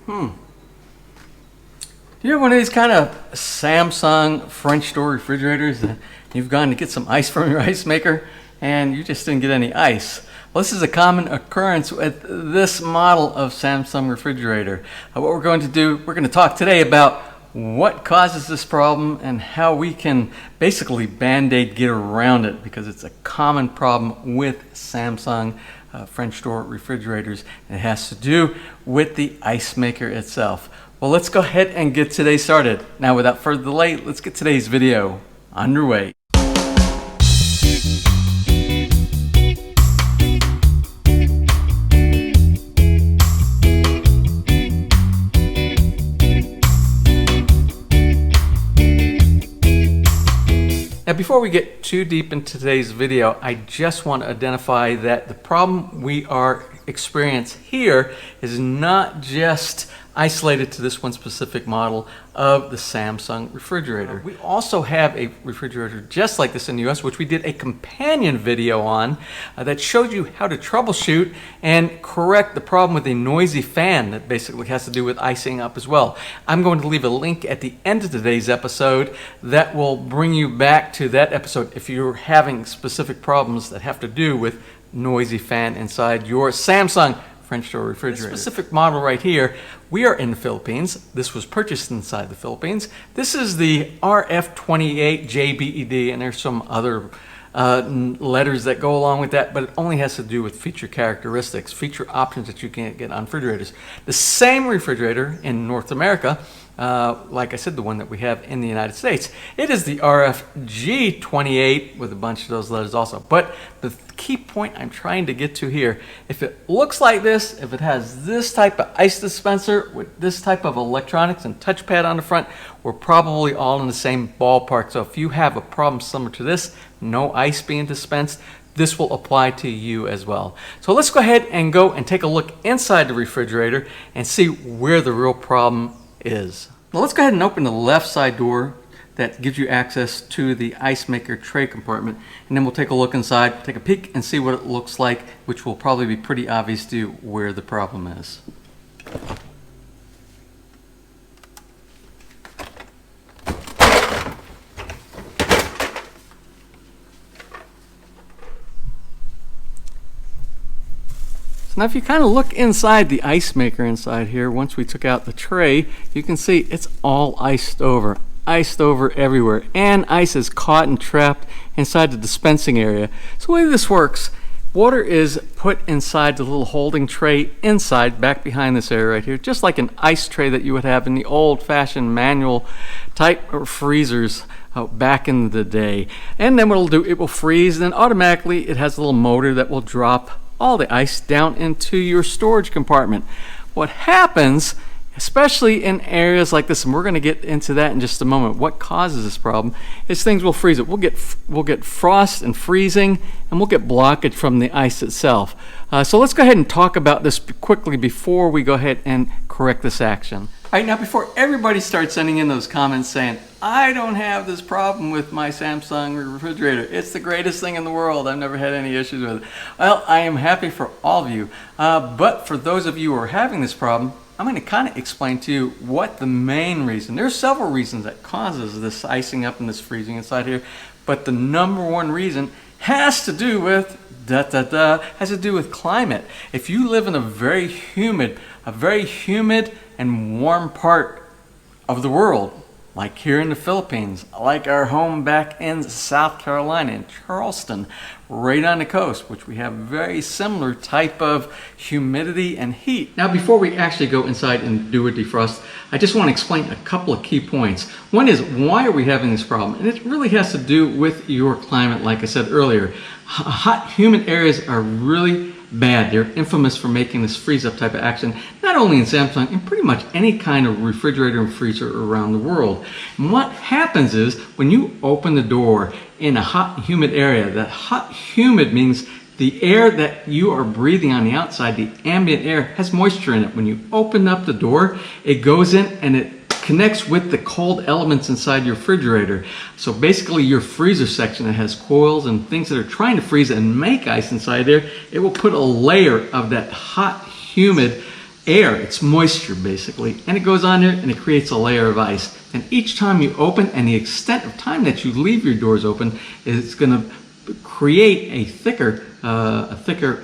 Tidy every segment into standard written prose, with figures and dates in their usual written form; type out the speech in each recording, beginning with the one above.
Do you have one of these kind of Samsung French door refrigerators that you've gone to get some ice from your ice maker and you just didn't get any ice? Well, this is a common occurrence with this model of Samsung refrigerator. What we're going to do, we're going to talk today about what causes this problem and how we can basically band-aid get around it, because it's a common problem with Samsung French door refrigerators, and it has to do with the ice maker itself. Well, let's go ahead and get today started. Now, without further delay, let's get today's video underway. Now, before we get too deep into today's video, I just want to identify that the problem we are experiencing here is not just isolated to this one specific model of the Samsung refrigerator. We also have a refrigerator just like this in the US, which we did a companion video on that showed you how to troubleshoot and correct the problem with a noisy fan that basically has to do with icing up as well. I'm going to leave a link at the end of today's episode that will bring you back to that episode if you're having specific problems that have to do with noisy fan inside your Samsung French door refrigerator. This specific model right here, we are in the Philippines. This was purchased inside the Philippines. This is the RF28JBED, and there's some other letters that go along with that, but it only has to do with feature characteristics, feature options that you can't get on refrigerators. The same refrigerator in North America, like I said, the one that we have in the United States, it is the RFG28 with a bunch of those letters also. But the key point I'm trying to get to here, if it looks like this, if it has this type of ice dispenser with this type of electronics and touchpad on the front, we're probably all in the same ballpark. So if you have a problem similar to this, no ice being dispensed, this will apply to you as well. So let's go ahead and go and take a look inside the refrigerator and see where the real problem is. Now let's go ahead and open the left side door that gives you access to the ice maker tray compartment, and then we'll take a look inside, take a peek and see what it looks like, which will probably be pretty obvious to you where the problem is. Now if you kind of look inside the ice maker inside here, once we took out the tray, you can see it's all iced over everywhere, and ice is caught and trapped inside the dispensing area. So the way this works, water is put inside the little holding tray inside, back behind this area right here, just like an ice tray that you would have in the old-fashioned manual type freezers back in the day. And then what it'll do, it will freeze, and then automatically it has a little motor that will drop all the ice down into your storage compartment. What happens, especially in areas like this, and we're going to get into that in just a moment, what causes this problem is things will freeze it. We'll get frost and freezing, and we'll get blockage from the ice itself. So let's go ahead and talk about this quickly before we go ahead and correct this action. All right, now before everybody starts sending in those comments saying, I don't have this problem with my Samsung refrigerator, it's the greatest thing in the world, I've never had any issues with it. Well, I am happy for all of you, but for those of you who are having this problem, I'm going to kind of explain to you what the main reason. There's several reasons that causes this icing up and this freezing inside here, but the number one reason has to do with has to do with climate. If you live in a very humid and warm part of the world, like here in the Philippines, like our home back in South Carolina, in Charleston, right on the coast, which we have very similar type of humidity and heat. Now, before we actually go inside and do a defrost, I just want to explain a couple of key points. One is, why are we having this problem? And it really has to do with your climate, like I said earlier. Hot, humid areas are really bad. They're infamous for making this freeze-up type of action, not only in Samsung, in pretty much any kind of refrigerator and freezer around the world. And what happens is, when you open the door in a hot, humid area, that hot, humid means the air that you are breathing on the outside, the ambient air, has moisture in it. When you open up the door, it goes in and it connects with the cold elements inside your refrigerator. So basically your freezer section that has coils and things that are trying to freeze and make ice inside there, it will put a layer of that hot, humid air, it's moisture basically, and it goes on there and it creates a layer of ice. And each time you open, and the extent of time that you leave your doors open, is going to create a thicker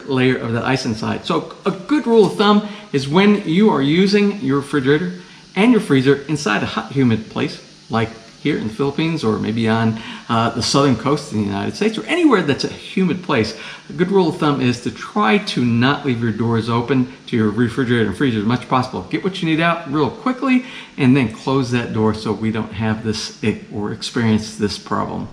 layer of that ice inside. So a good rule of thumb is when you are using your refrigerator and your freezer inside a hot, humid place, like here in the Philippines, or maybe on the southern coast of the United States, or anywhere that's a humid place, a good rule of thumb is to try to not leave your doors open to your refrigerator and freezer as much as possible. Get what you need out real quickly, and then close that door so we don't have this or experience this problem.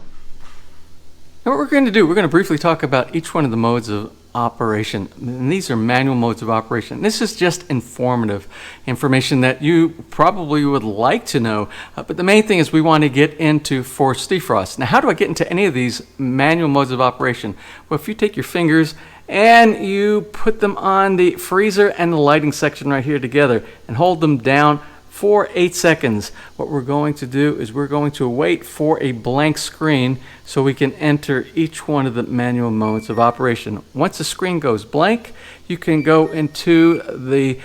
Now what we're going to do, we're going to briefly talk about each one of the modes of operation. And these are manual modes of operation. This is just informative information that you probably would like to know, but the main thing is we want to get into forced defrost. Now how do I get into any of these manual modes of operation? Well, if you take your fingers and you put them on the freezer and the lighting section right here together and hold them down for 8 seconds. What we're going to do is we're going to wait for a blank screen so we can enter each one of the manual modes of operation. Once the screen goes blank, you can go into the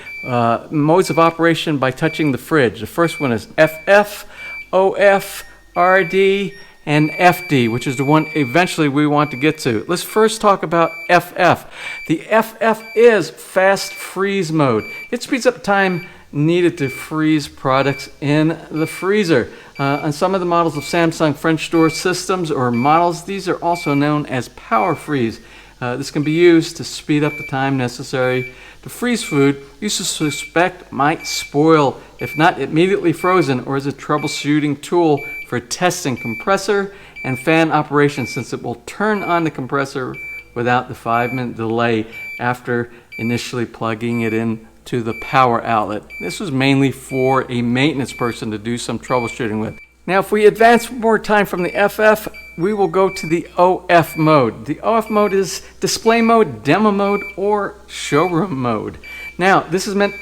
modes of operation by touching the fridge. The first one is FF, OF, RD, and FD, which is the one eventually we want to get to. Let's first talk about FF. The FF is fast freeze mode. It speeds up time needed to freeze products in the freezer. On some of the models of Samsung French door systems or models, these are also known as power freeze. This can be used to speed up the time necessary to freeze food you suspect might spoil if not immediately frozen, or as a troubleshooting tool for testing compressor and fan operation, since it will turn on the compressor without the 5-minute delay after initially plugging it in to the power outlet. This was mainly for a maintenance person to do some troubleshooting with. Now if we advance more time from the FF, we will go to the OF mode. The OF mode is display mode, demo mode, or showroom mode. Now this is meant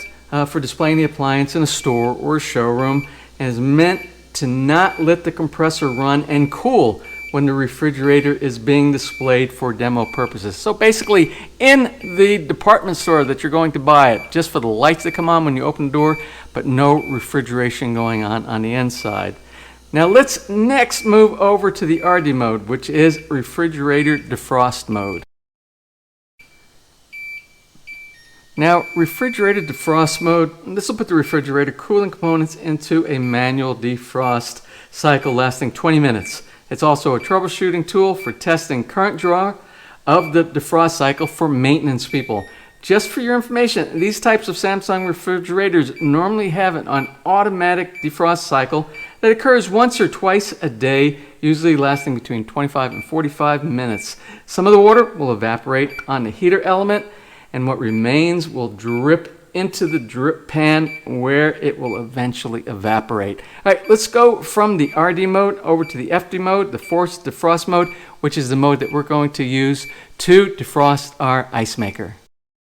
for displaying the appliance in a store or a showroom, and is meant to not let the compressor run and cool when the refrigerator is being displayed for demo purposes. So basically, in the department store that you're going to buy it, just for the lights that come on when you open the door, but no refrigeration going on the inside. Now let's next move over to the RD mode, which is refrigerator defrost mode. Now, refrigerator defrost mode, this will put the refrigerator cooling components into a manual defrost cycle lasting 20 minutes. It's also a troubleshooting tool for testing current draw of the defrost cycle for maintenance people. Just for your information, these types of Samsung refrigerators normally have an automatic defrost cycle that occurs once or twice a day, usually lasting between 25 and 45 minutes. Some of the water will evaporate on the heater element, and what remains will drip into the drip pan where it will eventually evaporate. All right, let's go from the RD mode over to the FD mode, the forced defrost mode, which is the mode that we're going to use to defrost our ice maker.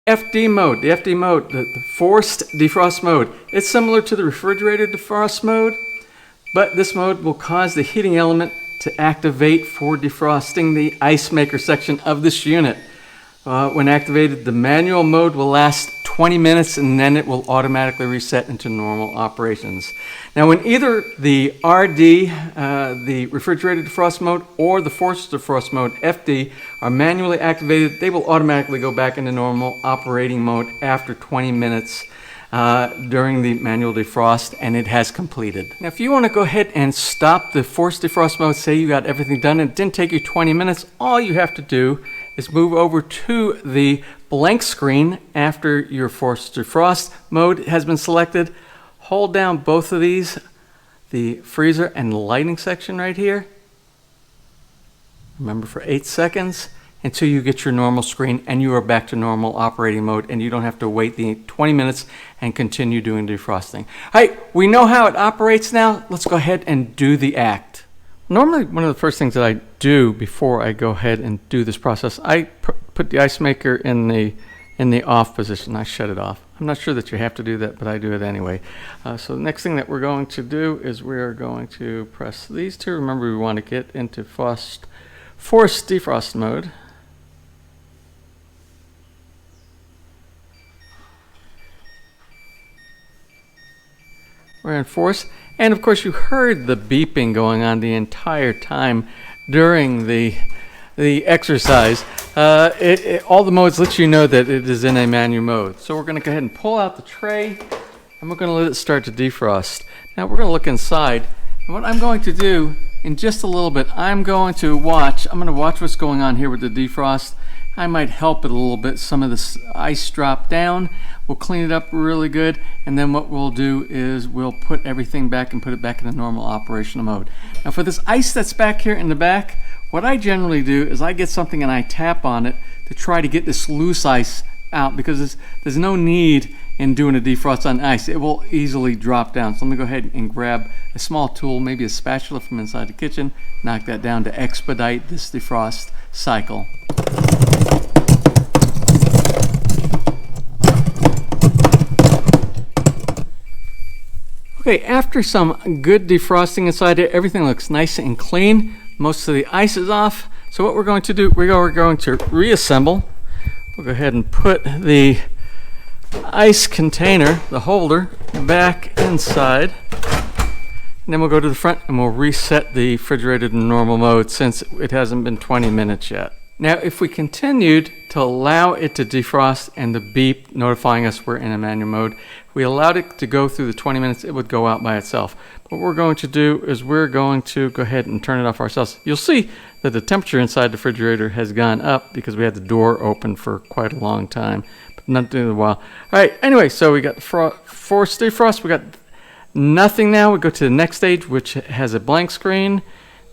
FD mode, the FD mode, the forced defrost mode. It's similar to the refrigerator defrost mode, but this mode will cause the heating element to activate for defrosting the ice maker section of this unit. When activated, the manual mode will last 20 minutes and then it will automatically reset into normal operations. Now when either the RD, the refrigerator defrost mode, or the forced defrost mode, FD, are manually activated, they will automatically go back into normal operating mode after 20 minutes during the manual defrost, and it has completed. Now if you want to go ahead and stop the forced defrost mode, say you got everything done and it didn't take you 20 minutes, all you have to do is move over to the blank screen after your forced defrost mode has been selected. Hold down both of these, the freezer and lighting section right here. Remember, for 8 seconds until you get your normal screen and you are back to normal operating mode, and you don't have to wait the 20 minutes and continue doing defrosting. All right, we know how it operates now. Let's go ahead and do the act. Normally, one of the first things that I do before I go ahead and do this process, I put the ice maker in the off position. I shut it off. I'm not sure that you have to do that, but I do it anyway. So the next thing that we're going to do is we are going to press these two. Remember, we want to get into forced defrost mode. reinforced. And of course you heard the beeping going on the entire time during the exercise. All the modes let you know that it is in a manual mode. So we're going to go ahead and pull out the tray, and we're going to let it start to defrost. Now we're going to look inside, and what I'm going to do in just a little bit, I'm going to watch what's going on here with the defrost. I might help it a little bit. Some of this ice drop down. We'll clean it up really good, and then what we'll do is we'll put everything back and put it back in the normal operational mode. Now for this ice that's back here in the back, what I generally do is I get something and I tap on it to try to get this loose ice out, because there's no need in doing a defrost on ice. It will easily drop down. So let me go ahead and grab a small tool, maybe a spatula from inside the kitchen, knock that down to expedite this defrost cycle. Okay, after some good defrosting inside here, everything looks nice and clean. Most of the ice is off. So what we're going to do, we're going to reassemble. We'll go ahead and put the ice container, the holder, back inside. And then we'll go to the front and we'll reset the refrigerator to normal mode since it hasn't been 20 minutes yet. Now, if we continued to allow it to defrost and the beep notifying us we're in a manual mode, if we allowed it to go through the 20 minutes, it would go out by itself. What we're going to do is we're going to go ahead and turn it off ourselves. You'll see that the temperature inside the refrigerator has gone up because we had the door open for quite a long time, but not doing a while. All right, anyway, so we got forced defrost. We got nothing now. We go to the next stage, which has a blank screen.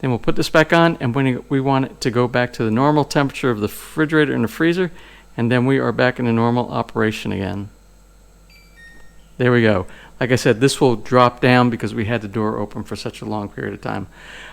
Then we'll put this back on, and when we want it to go back to the normal temperature of the refrigerator and the freezer, and then we are back in a normal operation again. There we go. Like I said, this will drop down because we had the door open for such a long period of time.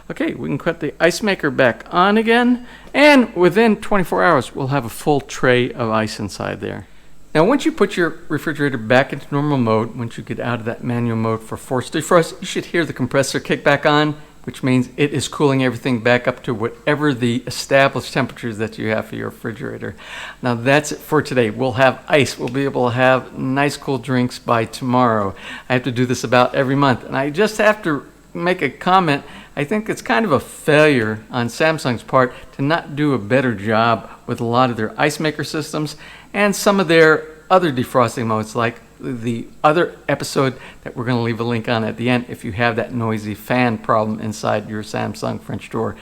Okay, we can put the ice maker back on again, and within 24 hours, we'll have a full tray of ice inside there. Now, once you put your refrigerator back into normal mode, once you get out of that manual mode for forced defrost, you should hear the compressor kick back on, which means it is cooling everything back up to whatever the established temperatures that you have for your refrigerator. Now that's it for today. We'll have ice. We'll be able to have nice cool drinks by tomorrow. I have to do this about every month, and I just have to make a comment. I think it's kind of a failure on Samsung's part to not do a better job with a lot of their ice maker systems and some of their other defrosting modes, like the other episode that we're going to leave a link on at the end if you have that noisy fan problem inside your Samsung French door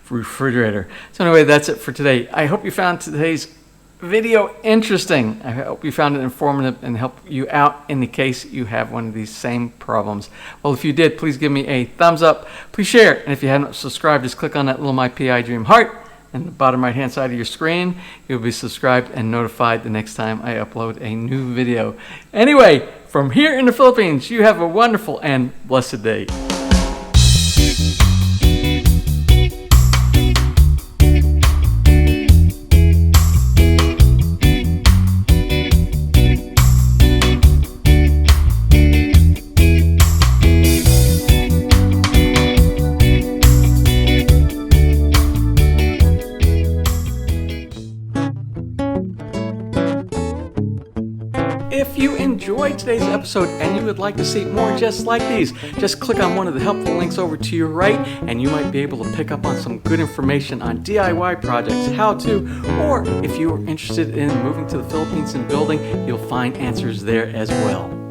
refrigerator. So anyway, that's it for today. I hope you found today's video interesting. I hope you found it informative and help you out in the case you have one of these same problems. Well, if you did, please give me a thumbs up. Please share. And if you haven't subscribed, just click on that little My PI Dream heart in the bottom right hand side of your screen. You'll be subscribed and notified the next time I upload a new video. Anyway, from here in the Philippines, you have a wonderful and blessed day. If you enjoyed today's episode and you would like to see more just like these, just click on one of the helpful links over to your right and you might be able to pick up on some good information on DIY projects, how to, or if you are interested in moving to the Philippines and building, you'll find answers there as well.